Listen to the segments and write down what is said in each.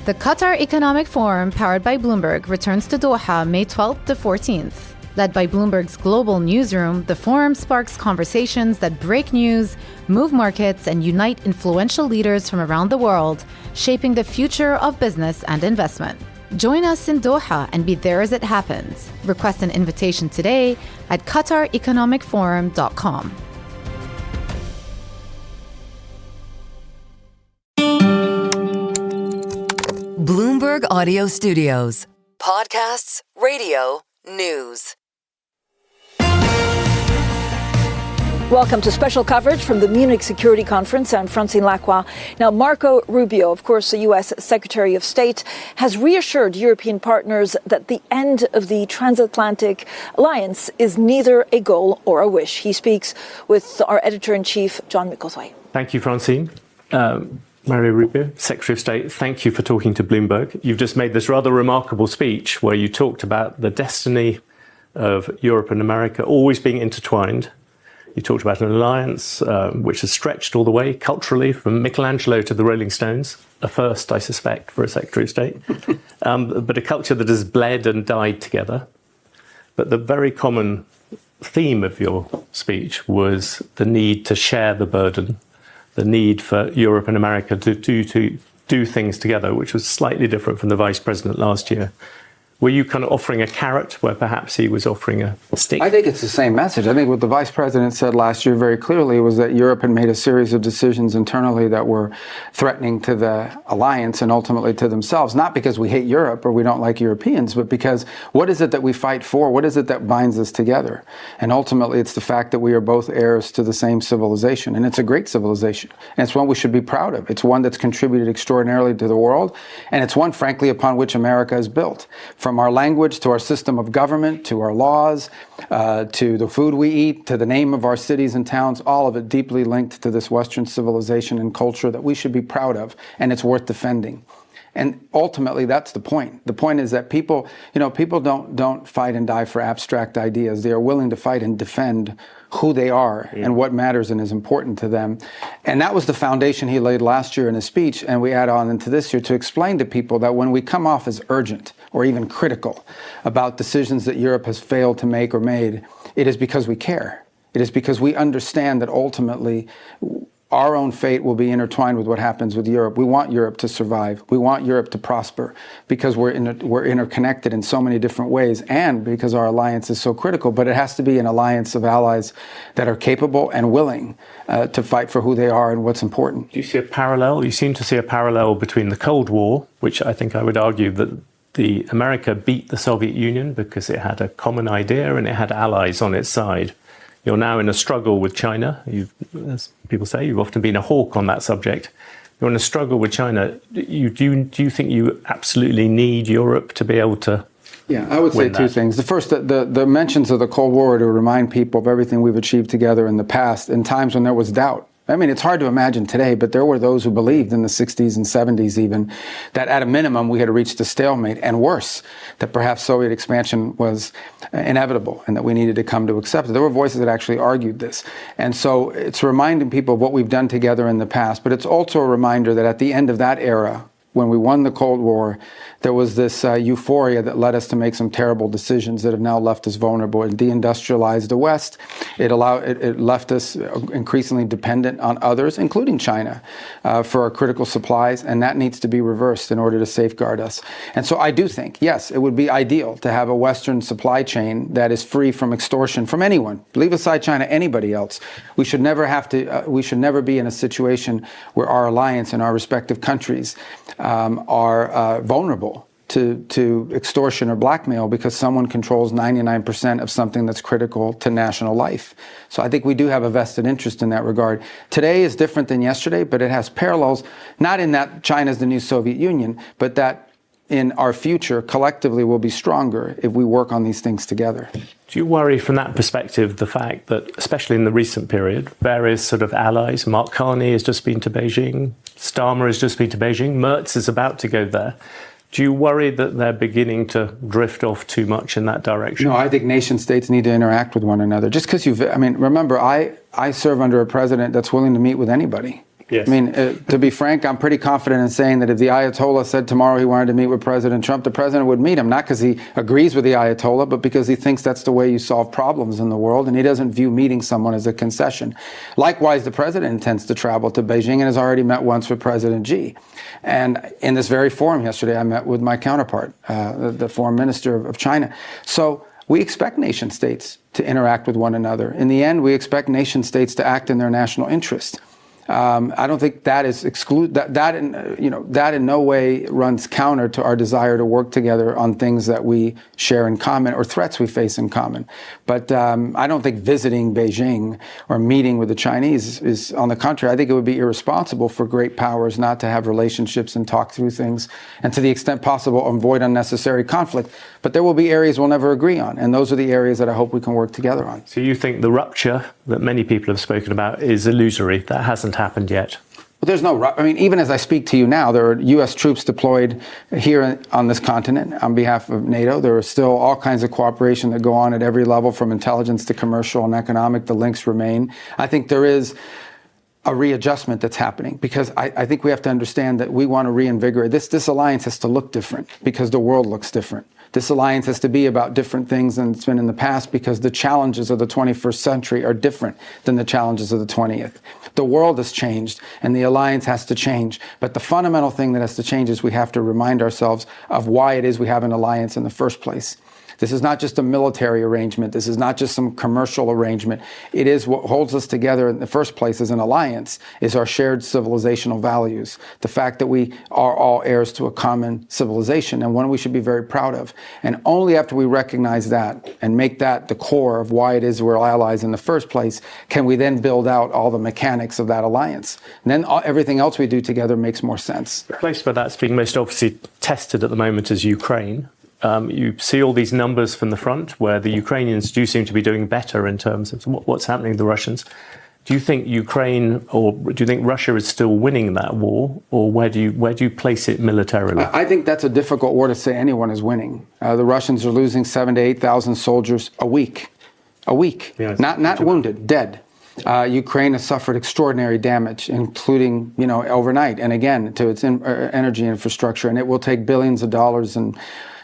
The Qatar Economic Forum, powered by Bloomberg, returns to Doha May 12th to 14th. Led by Bloomberg's global newsroom, the forum sparks conversations that break news, move markets, and unite influential leaders from around the world, shaping the future of business and investment. Join us in Doha and be there as it happens. Request an invitation today at QatarEconomicForum.com. Bloomberg Audio Studios. Podcasts, radio, news. Welcome to special coverage from the Munich Security Conference. I'm Francine Lacqua. Now, Marco Rubio, of course, the U.S. Secretary of State, has reassured European partners that the end of the transatlantic alliance is neither a goal or a wish. He speaks with our editor-in-chief, John Micklethwait. Thank you, Francine. Mario Rubio, Secretary of State, thank you for talking to Bloomberg. You've just made this rather remarkable speech where you talked about the destiny of Europe and America always being intertwined. You talked about an alliance which has stretched all the way culturally from Michelangelo to the Rolling Stones, a first, I suspect, for a Secretary of State, but a culture that has bled and died together. But the very common theme of your speech was the need to share the burden, the need for Europe and America to do things together, which was slightly different from the Vice President last year. Were you kind of offering a carrot where perhaps he was offering a stick? I think it's the same message. I think what the Vice President said last year very clearly was that Europe had made a series of decisions internally that were threatening to the alliance and ultimately to themselves, not because we hate Europe or we don't like Europeans, but because what is it that we fight for? What is it that binds us together? And ultimately, it's the fact that we are both heirs to the same civilization. And it's a great civilization. And it's one we should be proud of. It's one that's contributed extraordinarily to the world. And it's one, frankly, upon which America is built. From our language to our system of government, to our laws, to the food we eat, to the name of our cities and towns, all of it deeply linked to this Western civilization and culture that we should be proud of, and it's worth defending. And ultimately, that's the point. The point is that people don't fight and die for abstract ideas. They are willing to fight and defend who they are and what matters and is important to them. And that was the foundation he laid last year in his speech, and we add on into this year to explain to people that when we come off as urgent or even critical about decisions that Europe has failed to make or made, it is because we care. It is because we understand that ultimately our own fate will be intertwined with what happens with Europe. We want Europe to survive. We want Europe to prosper because we're interconnected in so many different ways and because our alliance is so critical. But it has to be an alliance of allies that are capable and willing to fight for who they are and what's important. Do you see a parallel? You seem to see a parallel between the Cold War, which I think I would argue that America beat the Soviet Union because it had a common idea and it had allies on its side. You're now in a struggle with China. As people say, you've often been a hawk on that subject. You're in a struggle with China. Do you think you absolutely need Europe to be able to? Yeah, I would say two things. The first, the mentions of the Cold War to remind people of everything we've achieved together in the past, in times when there was doubt. I mean, it's hard to imagine today, but there were those who believed in the 60s and 70s even that at a minimum we had reached a stalemate, and worse, that perhaps Soviet expansion was inevitable and that we needed to come to accept it. There were voices that actually argued this. And so it's reminding people of what we've done together in the past, but it's also a reminder that at the end of that era, when we won the Cold War, there was this euphoria that led us to make some terrible decisions that have now left us vulnerable. It deindustrialized the West. It left us increasingly dependent on others, including China, for our critical supplies, and that needs to be reversed in order to safeguard us. And so I do think, yes, it would be ideal to have a Western supply chain that is free from extortion from anyone. Leave aside China, anybody else. We should never be in a situation where our alliance and our respective countries are vulnerable to extortion or blackmail because someone controls 99% of something that's critical to national life. So I think we do have a vested interest in that regard. Today is different than yesterday, but it has parallels, not in that China's the new Soviet Union, but that in our future, collectively, we'll be stronger if we work on these things together. Do you worry from that perspective, the fact that, especially in the recent period, various sort of allies, Mark Carney has just been to Beijing, Starmer has just been to Beijing, Merz is about to go there. Do you worry that they're beginning to drift off too much in that direction? No, I think nation states need to interact with one another. Just because remember, I serve under a president that's willing to meet with anybody. Yes. I mean, to be frank, I'm pretty confident in saying that if the Ayatollah said tomorrow he wanted to meet with President Trump, the president would meet him, not because he agrees with the Ayatollah, but because he thinks that's the way you solve problems in the world, and he doesn't view meeting someone as a concession. Likewise, the president intends to travel to Beijing and has already met once with President Xi. And in this very forum yesterday, I met with my counterpart, the foreign minister of China. So we expect nation states to interact with one another. In the end, we expect nation states to act in their national interest. I don't think that is that in no way runs counter to our desire to work together on things that we share in common or threats we face in common. But I don't think visiting Beijing or meeting with the Chinese is, on the contrary, I think it would be irresponsible for great powers not to have relationships and talk through things, and to the extent possible, avoid unnecessary conflict. But there will be areas we'll never agree on, and those are the areas that I hope we can work together on. So you think the rupture that many people have spoken about is illusory? That hasn't happened yet? Well, there's no, I mean, even as I speak to you now, there are U.S. troops deployed here on this continent on behalf of NATO. There are still all kinds of cooperation that go on at every level, from intelligence to commercial and economic. The links remain. I think there is a readjustment that's happening, because I think we have to understand that we want to reinvigorate. This alliance has to look different because the world looks different. This alliance has to be about different things than it's been in the past, because the challenges of the 21st century are different than the challenges of the 20th. The world has changed, and the alliance has to change. But the fundamental thing that has to change is we have to remind ourselves of why it is we have an alliance in the first place. This is not just a military arrangement. This is not just some commercial arrangement. It is what holds us together in the first place as an alliance, is our shared civilizational values. The fact that we are all heirs to a common civilization, and one we should be very proud of. And only after we recognize that and make that the core of why it is we're allies in the first place, can we then build out all the mechanics of that alliance. And then everything else we do together makes more sense. The place where that's being most obviously tested at the moment is Ukraine. You see all these numbers from the front where the Ukrainians do seem to be doing better in terms of what's happening to the Russians. Do you think Ukraine, or do you think Russia is still winning that war, or where do you place it militarily? I think that's a difficult war to say anyone is winning. The Russians are losing 7,000 to 8,000 soldiers a week. Yeah, not wounded, dead. Ukraine has suffered extraordinary damage, including, overnight, and again, to its energy infrastructure, and it will take billions of dollars and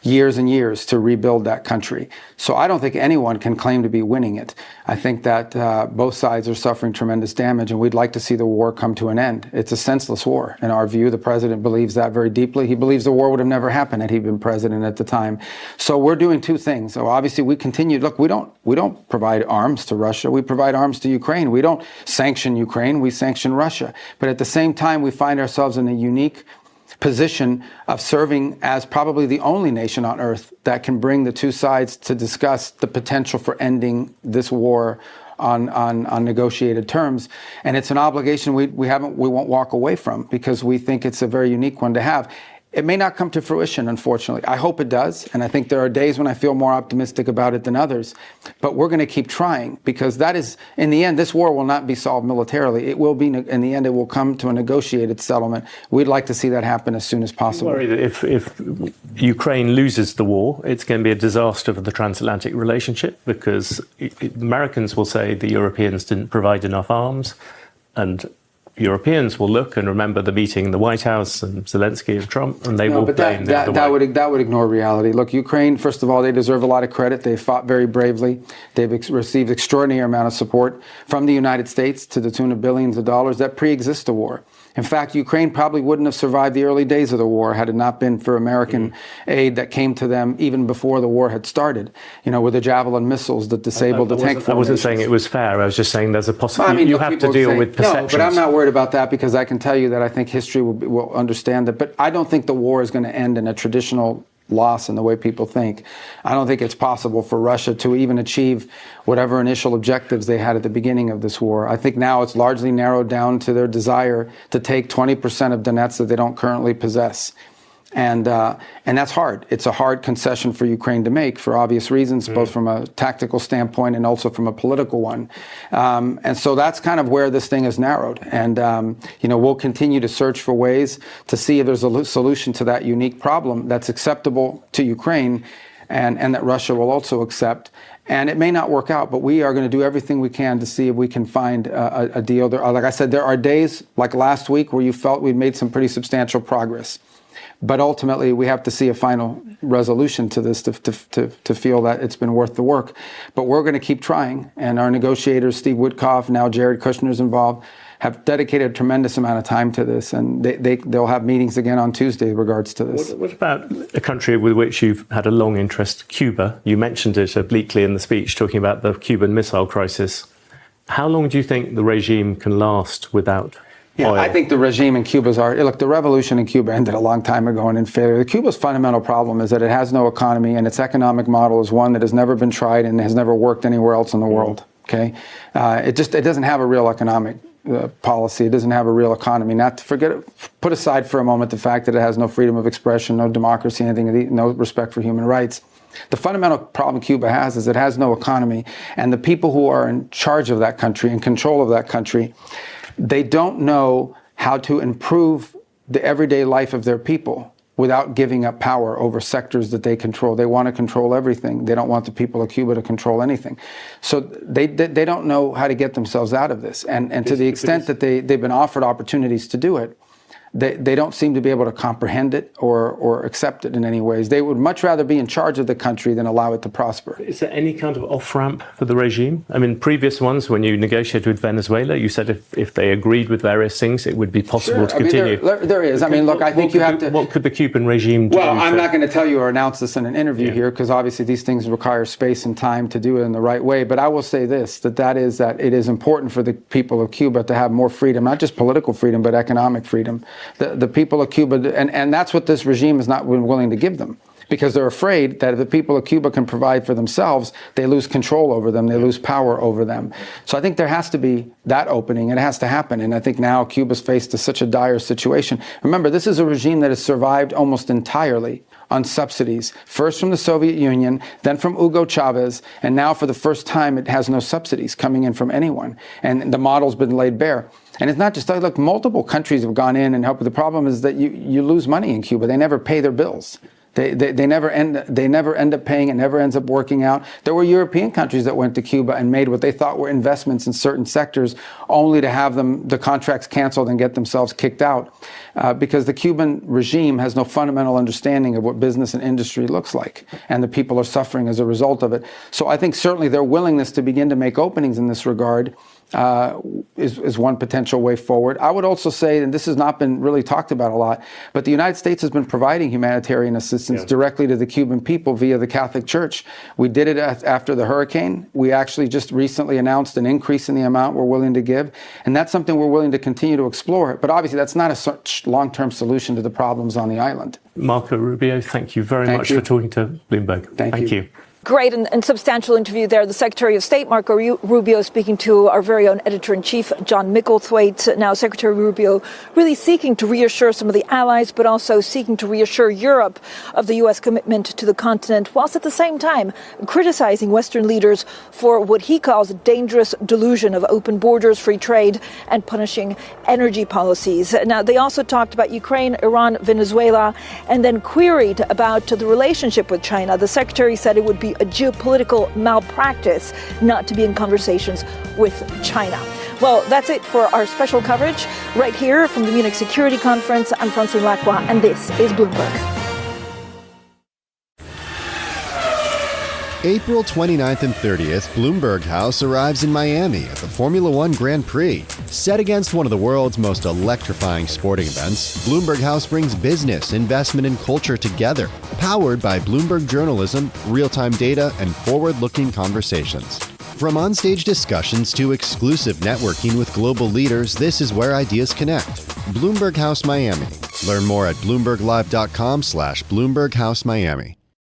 years to rebuild that country. So I don't think anyone can claim to be winning it. I think that both sides are suffering tremendous damage, and we'd like to see the war come to an end. It's a senseless war, in our view. The president believes that very deeply. He believes the war would have never happened had he been president at the time. So we're doing two things. So obviously we continue. Look, we don't provide arms to Russia. We provide arms to Ukraine. We don't sanction Ukraine. We sanction Russia. But at the same time, we find ourselves in a unique position of serving as probably the only nation on earth that can bring the two sides to discuss the potential for ending this war on negotiated terms. And it's an obligation we won't walk away from, because we think it's a very unique one to have. It may not come to fruition, unfortunately. I hope it does, and I think there are days when I feel more optimistic about it than others. But we're going to keep trying, because that is, in the end, this war will not be solved militarily. It will be, in the end, it will come to a negotiated settlement. We'd like to see that happen as soon as possible. I worry that if Ukraine loses the war, it's going to be a disaster for the transatlantic relationship, because Americans will say the Europeans didn't provide enough arms, and Europeans will look and remember the meeting in the White House and Zelensky and Trump, and they will blame the other way. That would ignore reality. Look, Ukraine, first of all, they deserve a lot of credit. They fought very bravely. They've received extraordinary amount of support from the United States to the tune of billions of dollars that pre-exist the war. In fact, Ukraine probably wouldn't have survived the early days of the war had it not been for American aid that came to them even before the war had started, with the Javelin missiles that disabled the tank formations. I wasn't saying it was fair. I was just saying there's a possibility. You have to deal with perceptions. No, but I'm not worried about that, because I can tell you that I think history will understand that. But I don't think the war is going to end in a traditional loss in the way people think. I don't think it's possible for Russia to even achieve whatever initial objectives they had at the beginning of this war. I think now it's largely narrowed down to their desire to take 20% of Donetsk that they don't currently possess. And that's hard. It's a hard concession for Ukraine to make, for obvious reasons, both from a tactical standpoint and also from a political one. And so that's kind of where this thing is narrowed. And, we'll continue to search for ways to see if there's a solution to that unique problem that's acceptable to Ukraine, and that Russia will also accept. And it may not work out, but we are going to do everything we can to see if we can find a deal. Like I said, there are days like last week where you felt we'd made some pretty substantial progress. But ultimately, we have to see a final resolution to this to feel that it's been worth the work. But we're going to keep trying. And our negotiators, Steve Witkoff, now Jared Kushner's involved, have dedicated a tremendous amount of time to this. And they'll have meetings again on Tuesday in regards to this. What about a country with which you've had a long interest, Cuba? You mentioned it obliquely in the speech, talking about the Cuban Missile Crisis. How long do you think the regime can last without oil? I think the regime in Cuba's look, the revolution in Cuba ended a long time ago and in failure. Cuba's fundamental problem is that it has no economy, and its economic model is one that has never been tried and has never worked anywhere else in the world. Okay, it doesn't have a real economic policy. It doesn't have a real economy. Not to forget, put aside for a moment the fact that it has no freedom of expression, no democracy, anything, no respect for human rights. The fundamental problem Cuba has is it has no economy, and the people who are in charge of that country, in control of that country, they don't know how to improve the everyday life of their people without giving up power over sectors that they control. They want to control everything. They don't want the people of Cuba to control anything. So they don't know how to get themselves out of this. And to the extent that they've been offered opportunities to do it, they don't seem to be able to comprehend it or accept it in any ways. They would much rather be in charge of the country than allow it to prosper. Is there any kind of off-ramp for the regime? I mean, previous ones, when you negotiated with Venezuela, you said if they agreed with various things, it would be possible to continue. There is. I mean, look, I think you have to... What could the Cuban regime do? Well, I'm not going to tell you or announce this in an interview here, because obviously these things require space and time to do it in the right way. But I will say this, that it is important for the people of Cuba to have more freedom, not just political freedom, but economic freedom. The people of Cuba, and that's what this regime has not been willing to give them, because they're afraid that if the people of Cuba can provide for themselves, they lose control over them, they lose power over them. So I think there has to be that opening, and it has to happen. And I think now Cuba's faced such a dire situation. Remember, this is a regime that has survived almost entirely on subsidies, first from the Soviet Union, then from Hugo Chavez, and now for the first time it has no subsidies coming in from anyone. And the model's been laid bare. And it's not just, look, multiple countries have gone in and helped. The problem is that you lose money in Cuba. They never pay their bills. They never end up paying. It never ends up working out. There were European countries that went to Cuba and made what they thought were investments in certain sectors, only to have the contracts canceled and get themselves kicked out, because the Cuban regime has no fundamental understanding of what business and industry looks like, and the people are suffering as a result of it. So I think certainly their willingness to begin to make openings in this regard is one potential way forward. I would also say, and this has not been really talked about a lot, but the United States has been providing humanitarian assistance directly to the Cuban people via the Catholic Church. We did it after the hurricane. We actually just recently announced an increase in the amount we're willing to give, and that's something we're willing to continue to explore. But obviously, that's not a such long-term solution to the problems on the island. Marco Rubio, thank you very much for talking to Bloomberg. Thank you. Great and substantial interview there. The Secretary of State, Marco Rubio, speaking to our very own editor-in-chief, John Micklethwait. Now, Secretary Rubio really seeking to reassure some of the allies, but also seeking to reassure Europe of the U.S. commitment to the continent, whilst at the same time criticizing Western leaders for what he calls a dangerous delusion of open borders, free trade, and punishing energy policies. Now, they also talked about Ukraine, Iran, Venezuela, and then queried about the relationship with China. The Secretary said it would be a geopolitical malpractice not to be in conversations with China. Well, that's it for our special coverage right here from the Munich Security Conference. I'm Francine Lacroix, and this is Bloomberg. April 29th and 30th, Bloomberg House arrives in Miami at the Formula One Grand Prix. Set against one of the world's most electrifying sporting events, Bloomberg House brings business, investment, and culture together. Powered by Bloomberg journalism, real-time data, and forward-looking conversations. From onstage discussions to exclusive networking with global leaders, this is where ideas connect. Bloomberg House Miami. Learn more at bloomberglive.com/Bloomberg House Miami.